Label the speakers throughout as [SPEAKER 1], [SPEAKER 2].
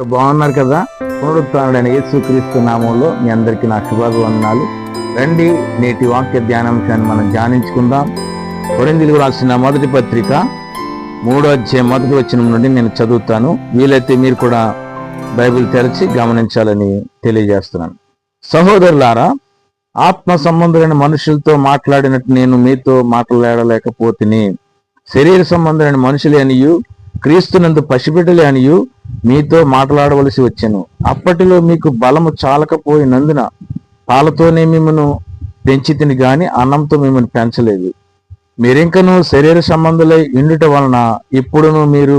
[SPEAKER 1] బాగున్నారు కదా? పునరుత్థానుడైన యేసుక్రీస్తు నామంలో మీ అందరికీ నా శుభాభివందనాలు. రండి, నేటి వాక్య ధ్యానాంశాన్ని మనం ధ్యానించుకుందాం. కొరింథీయులకు రాసిన మొదటి పత్రిక 3వ అధ్యాయం 1వ వచనం నుండి నేను చదువుతాను. వీలైతే మీరు కూడా బైబిల్ తెరచి గమనించాలని తెలియజేస్తున్నాను. సహోదరులారా, ఆత్మ సంబంధులైన మనుషులతో మాట్లాడినట్టు నేను మీతో మాట్లాడలేకపోతిని. శరీర సంబంధులైన మనుషులే అనియు క్రీస్తునందు పసిబిడ్డలే అనియు మీతో మాట్లాడవలసి వచ్చెను. అప్పటిలో మీకు బలము చాలకపోయినందున పాలతోనే మిమ్మను పెంచితిని గాని అన్నంతో మిమ్మల్ని పెంచలేదు. మీరింకను శరీర సంబంధులై ఇండుట వలన ఇప్పుడును మీరు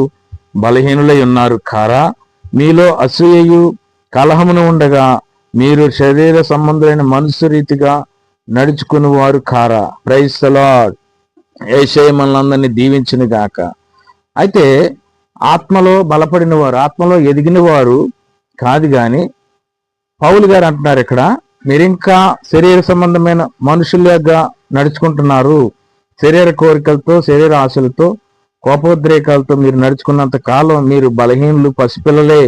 [SPEAKER 1] బలహీనులై ఉన్నారు కారా? మీలో అసూయయు కలహమును ఉండగా మీరు శరీర సంబంధులైన మనసు రీతిగా నడుచుకుని వారు కారా? Praise the lord. యేసయ్య మనలందరినీ దీవించును గాక. అయితే ఆత్మలో బలపడిన వారు, ఆత్మలో ఎదిగిన వారు కాదు గాని పౌలు గారు అంటున్నారు ఇక్కడ, మీరింకా శరీర సంబంధమైన మనుషులుగా నడుచుకుంటున్నారు. శరీర కోరికలతో, శరీర ఆశలతో, కోపోద్రేకాలతో మీరు నడుచుకున్నంత కాలం మీరు బలహీనులు, పసిపిల్లలే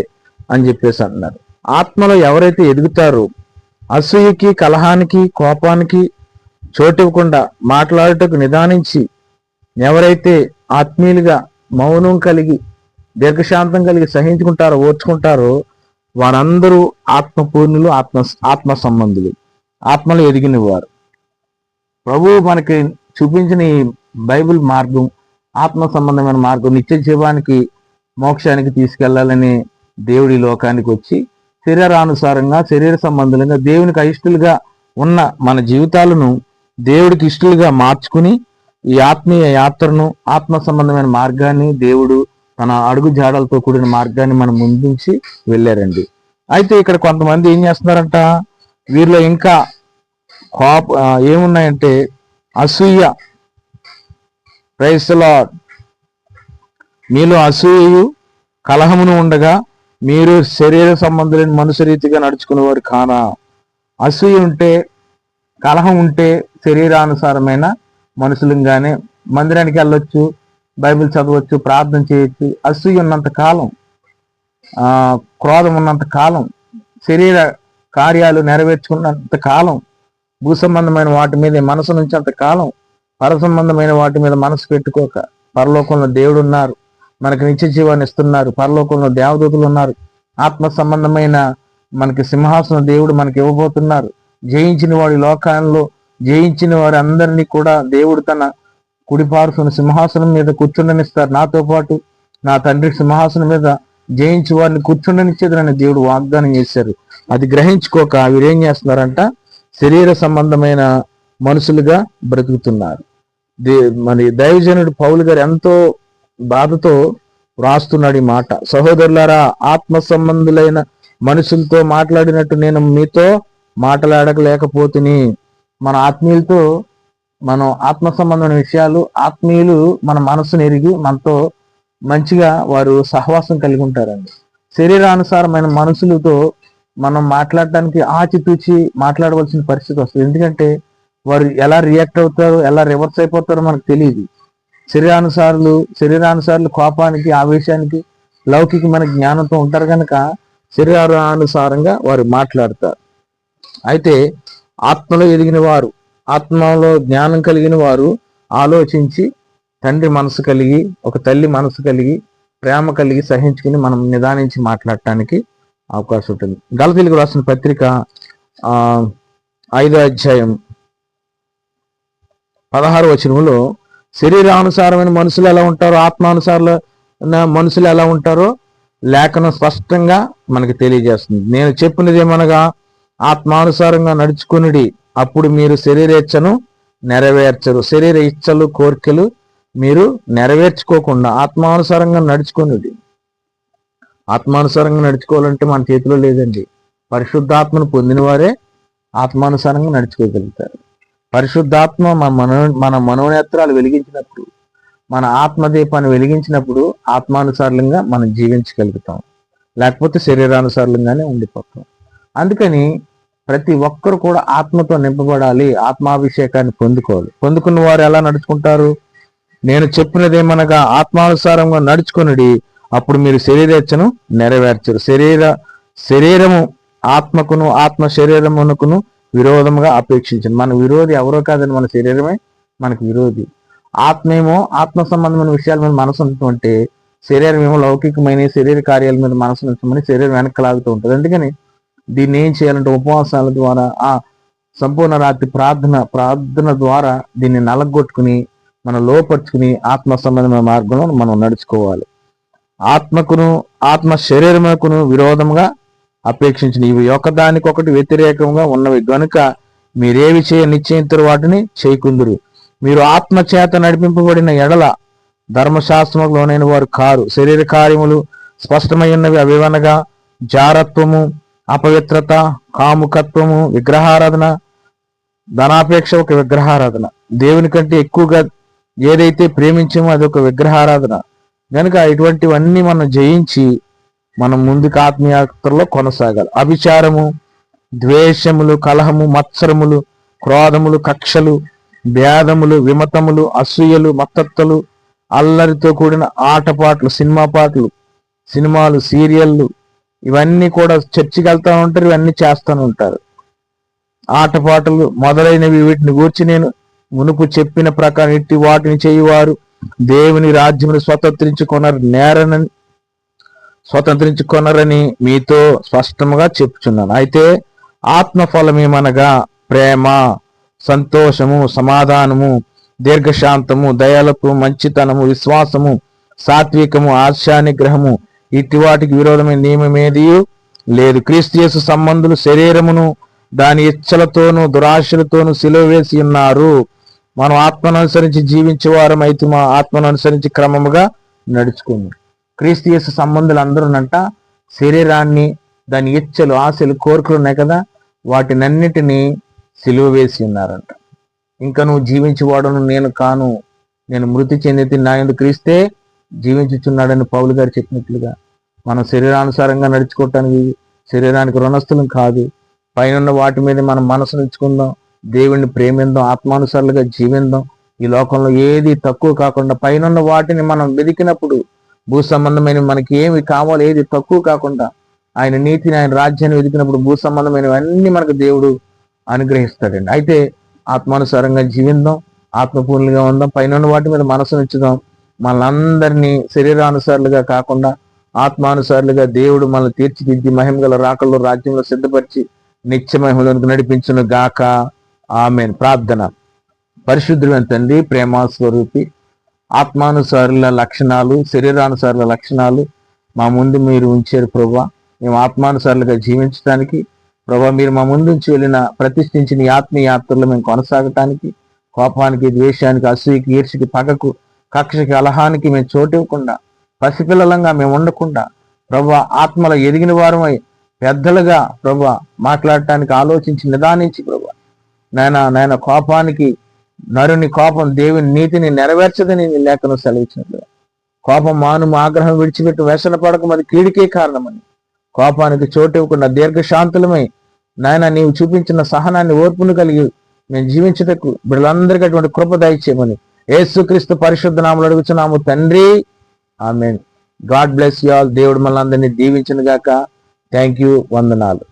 [SPEAKER 1] అని చెప్పేసి అంటున్నారు. ఆత్మలో ఎవరైతే ఎదుగుతారో, అసూయకి, కలహానికి, కోపానికి చోటివ్వకుండా మాట్లాడుటకు నిదానించి ఎవరైతే ఆత్మీయులుగా మౌనం కలిగి దీర్ఘశాంతం కలిగి సహించుకుంటారో, ఓర్చుకుంటారో వారందరూ ఆత్మపూర్ణులు, ఆత్మ సంబంధులు, ఆత్మలో ఎదిగిన వారు. ప్రభువు మనకి చూపించిన ఈ బైబిల్ మార్గం, ఆత్మ సంబంధమైన మార్గం, నిత్య జీవానికి, మోక్షానికి తీసుకెళ్లాలని దేవుడి లోకానికి వచ్చి శరీరానుసారంగా, శరీర సంబంధులుగా, దేవునికి అయిష్టులుగా ఉన్న మన జీవితాలను దేవుడికి ఇష్టలుగా మార్చుకుని ఈ ఆత్మీయ యాత్రను, ఆత్మ సంబంధమైన మార్గాన్ని దేవుడు తన అడుగు జాడలతో కూడిన మార్గాన్ని మనం ముందుంచి వెళ్ళారండి. అయితే ఇక్కడ కొంతమంది ఏం చేస్తున్నారంట, వీరిలో ఇంకా ఏమున్నాయంటే అసూయ. Praise the Lord. మీలో అసూయయు కలహమును ఉండగా మీరు శరీర సంబంధులైన మనుషు రీతిగా నడుచుకునేవారు కానా? అసూయ ఉంటే, కలహం ఉంటే శరీరానుసారమైన మనుషులంగానే మందిరానికి వెళ్ళొచ్చు, బైబిల్ చదవచ్చు, ప్రార్థన చేయొచ్చు. అసూయ ఉన్నంత కాలం, క్రోధం ఉన్నంత కాలం, శరీర కార్యాలు నెరవేర్చుకున్నంత కాలం, భూ సంబంధమైన వాటి మీద మనసు నుంచేంత కాలం, పర సంబంధమైన వాటి మీద మనసు పెట్టుకోక, పరలోకంలో దేవుడు ఉన్నారు, మనకి నిత్య జీవాన్ని ఇస్తున్నారు, పరలోకంలో దేవదూతలు ఉన్నారు, ఆత్మ సంబంధమైన మనకి సింహాసనం దేవుడు మనకి ఇవ్వబోతున్నారు. జయించిన వాడి లోకాల్లో జయించిన వారి అందరినీ కూడా దేవుడు తన కుడిపార్శ్వన సింహాసనం మీద కూర్చుండనిస్తారు. నాతో పాటు నా తండ్రి సింహాసనం మీద జయించి వారిని కూర్చుండనిచ్చేదని దేవుడు వాగ్దానం చేశారు. అది గ్రహించుకోక వీరేం చేస్తున్నారంట, శరీర సంబంధమైన మనుషులుగా బ్రతుకుతున్నారు. మరి దైవజనుడు పౌలు గారు ఎంతో బాధతో వ్రాస్తున్నాడు ఈ మాట. సహోదరులారా, ఆత్మ సంబంధులైన మనుషులతో మాట్లాడినట్టు నేను మీతో మాట్లాడలేకపోతుని. మన ఆత్మీయులతో మనం ఆత్మ సంబంధమైన విషయాలు, ఆత్మీయులు మన మనసును ఎరిగి మనతో మంచిగా వారు సహవాసం కలిగి ఉంటారండి. శరీరానుసారమైన మనుషులతో మనం మాట్లాడటానికి ఆచితూచి మాట్లాడవలసిన పరిస్థితి వస్తుంది. ఎందుకంటే వారు ఎలా రియాక్ట్ అవుతారో, ఎలా రివర్స్ అయిపోతారో మనకు తెలియదు. శరీరానుసారులు కోపానికి, ఆవేశానికి, లౌకికమైన జ్ఞానంతో ఉంటారు కనుక శరీరానుసారంగా వారు మాట్లాడతారు. అయితే ఆత్మలో ఎదిగిన వారు, ఆత్మలో జ్ఞానం కలిగిన వారు ఆలోచించి తండ్రి మనసు కలిగి, ఒక తల్లి మనసు కలిగి, ప్రేమ కలిగి సహించుకుని మనం నిదానించి మాట్లాడటానికి అవకాశం ఉంటుంది. గలతీయులకు రాసిన పత్రిక 5వ అధ్యాయం 16వ వచనంలో శరీరానుసారమైన మనుషులు ఎలా ఉంటారో, ఆత్మానుసారమైన మనుషులు ఎలా ఉంటారో లేఖనం స్పష్టంగా మనకి తెలియజేస్తుంది. నేను చెప్పినది ఏమనగా, ఆత్మానుసారంగా నడుచుకునుడి, అప్పుడు మీరు శరీర ఇచ్చను నెరవేర్చరు. శరీర ఇచ్చలు, కోరికలు మీరు నెరవేర్చుకోకుండా ఆత్మానుసారంగా నడుచుకునుడి. ఆత్మానుసారంగా నడుచుకోవాలంటే మన చేతిలో లేదండి. పరిశుద్ధాత్మను పొందిన వారే ఆత్మానుసారంగా నడుచుకోగలుగుతారు. పరిశుద్ధాత్మ మన మనోనేత్రాలు వెలిగించినప్పుడు, మన ఆత్మదీపాన్ని వెలిగించినప్పుడు ఆత్మానుసారంగా మనం జీవించగలుగుతాం. లేకపోతే శరీరానుసారంగానే ఉండిపోతాం. అందుకని ప్రతి ఒక్కరు కూడా ఆత్మతో నింపబడాలి, ఆత్మాభిషేకాన్ని పొందుకోవాలి. పొందుకున్న వారు ఎలా నడుచుకుంటారు? నేను చెప్పినదేమనగా ఆత్మానుసారంగా నడుచుకునుడి, అప్పుడు మీరు శరీరేచ్ఛను నెరవేర్చరు. శరీరము ఆత్మకును, ఆత్మ శరీరమునకును విరోధముగా అపేక్షించండి. మన విరోధి ఎవరో కాదని మన శరీరమే మనకు విరోధి. ఆత్మేమో ఆత్మ సంబంధమైన విషయాల మీద మనసు ఉంటుంటే, శరీరం ఏమో లౌకికమైన శరీర కార్యాల మీద మనసు ఉంచమని శరీరం వెనక్కి లాగుతూ ఉంటుంది. అందుకని దీన్ని ఏం చేయాలంటే ఉపవాసాల ద్వారా, ఆ సంపూర్ణ రాత్రి ప్రార్థన ద్వారా దీన్ని నలగొట్టుకుని మనం లోపరుచుకుని ఆత్మ సంబంధమైన మార్గంలో మనం నడుచుకోవాలి. ఆత్మకును ఆత్మ శరీరమునకును విరోధముగా అపేక్షించిన ఇవి ఒకదానికొకటి వ్యతిరేకంగా ఉన్నవి గనుక మీరేవి చేయ నిశ్చయించరు వాటిని చేయకుందురు. మీరు ఆత్మ చేత నడిపింపబడిన ఎడల ధర్మశాస్త్రములకు లోనైన వారు కారు. శరీర కార్యములు స్పష్టమై ఉన్నవి. అవివనగా జారత్వము, అపవిత్రత, కాముకత్వము, విగ్రహారాధన, ధనాపేక్ష ఒక విగ్రహారాధన. దేవుని కంటే ఎక్కువగా ఏదైతే ప్రేమించామో అది ఒక విగ్రహారాధన. కనుక ఇటువంటివన్నీ మనం జయించి మనం ముందుకు ఆత్మీయతలో కొనసాగాలి. అభిచారము, ద్వేషములు, కలహము, మత్సరములు, క్రోధములు, కక్షలు, భేదములు, విమతములు, అసూయలు, మత్తత్తులు, అల్లరితో కూడిన ఆటపాటలు, సినిమాలు, సీరియళ్ళు, ఇవన్నీ కూడా చర్చికి వెళ్తూ ఉంటారు, ఇవన్నీ చేస్తూ ఉంటారు. ఆటపాటలు మొదలైనవి, వీటిని గూర్చి నేను మునుపు చెప్పిన ప్రకారం ఇట్టి వాటిని చేయువారు దేవుని రాజ్యమును స్వతంత్రించుకొనరని మీతో స్పష్టముగా చెప్పుచున్నాను. అయితే ఆత్మఫలమేమనగా ప్రేమ, సంతోషము, సమాధానము, దీర్ఘశాంతము, దయాలత్వము, మంచితనము, విశ్వాసము, సాత్వికము, ఆశానిగ్రహము, ఇట్టి వాటికి విరోధమైన నియమమేది లేదు. క్రీస్తు యేసు సంబంధులు శరీరమును దాని ఇచ్చలతోనూ దురాశలతోనూ సిలువ వేసి ఉన్నారు. మనం ఆత్మను అనుసరించి జీవించేవారం అయితే మా ఆత్మను అనుసరించి క్రమముగా నడుచుకుంది. క్రీస్తు యేసు సంబంధులు అందరూనంట శరీరాన్ని, దాని ఇచ్చలు, ఆశలు, కోరికలు ఉన్నాయి కదా, వాటినన్నిటినీ సిలువ వేసి ఉన్నారంట. ఇంకా నువ్వు జీవించేవాడును నేను కాను, నేను మృతి చెందితే నా యందు క్రీస్తే జీవించుచున్నాడని పౌలు గారు చెప్పినట్లుగా మనం శరీరానుసారంగా నడుచుకోవటానికి శరీరానికి రుణస్థులం కాదు. పైన వాటి మీద మనం మనసు ఉంచుకుందాం, దేవుణ్ణి ప్రేమిందాం, ఆత్మానుసారులుగా జీవిందాం. ఈ లోకంలో ఏది తక్కువ కాకుండా పైన వాటిని మనం వెతికినప్పుడు, భూ సంబంధమైన మనకి ఏమి కావాలో ఏది తక్కువ కాకుండా ఆయన నీతిని, ఆయన రాజ్యాన్ని వెతికినప్పుడు భూ సంబంధమైనవన్నీ మనకు దేవుడు అనుగ్రహిస్తాడండి. అయితే ఆత్మానుసారంగా జీవిందాం, ఆత్మపూర్ణులుగా ఉందాం, పైన వాటి మీద మనసు ఉంచుదాం. మనందరినీ శరీరానుసారులుగా కాకుండా ఆత్మానుసారులుగా దేవుడు మనల్ని తీర్చిదిద్ది మహిమ గల రాకల్లో రాజ్యంలో సిద్ధపరిచి నిత్య మహిమలోనికి నడిపించును గాక. ఆమేన్. ప్రార్థన. పరిశుద్ధుడైన తండ్రి, ప్రేమ స్వరూపి, ఆత్మానుసారుల లక్షణాలు, శరీరానుసారుల లక్షణాలు మా ముందు మీరు ఉంచారు ప్రభువా. మేము ఆత్మానుసారులుగా జీవించడానికి ప్రభువా, మీరు మా ముందు నుంచి వెళ్ళిన ప్రతిష్ఠించిన ఈ ఆత్మీయ యాత్రలో మేము కొనసాగటానికి, కోపానికి, ద్వేషానికి, అసూయకి, ఈర్షకి, పగకు, కక్షకి, అలహానికి మేము చోటివ్వకుండా, పసిపిల్లలంగా మేము ఉండకుండా ప్రభువా, ఆత్మలో ఎదిగిన వారమై పెద్దలుగా ప్రభువా మాట్లాడటానికి ఆలోచించి నిదానించి ప్రభువా, నాయన కోపానికి, నరుని కోపం దేవుని నీతిని నెరవేర్చదని నీ లేఖను సెలవిచ్చినట్లుగా, కోపం మానుము, ఆగ్రహం విడిచిపెట్టి వ్యసన పడక మరి కీడికే కారణమని, కోపానికి చోటు ఇవ్వకుండా దీర్ఘశాంతులమై నాయన నీవు చూపించిన సహనాన్ని, ఓర్పును కలిగి మేము జీవించుటకు బిడ్డలందరికీ అటువంటి కృప దయచేయమని యేసుక్రీస్తు పరిశుద్ధ నామములో అడుగుచున్నాము తండ్రి. ఆమేన్. God bless you all. దేవుడు మనందరినీ దీవించును గాక. Thank you. వందనాలు.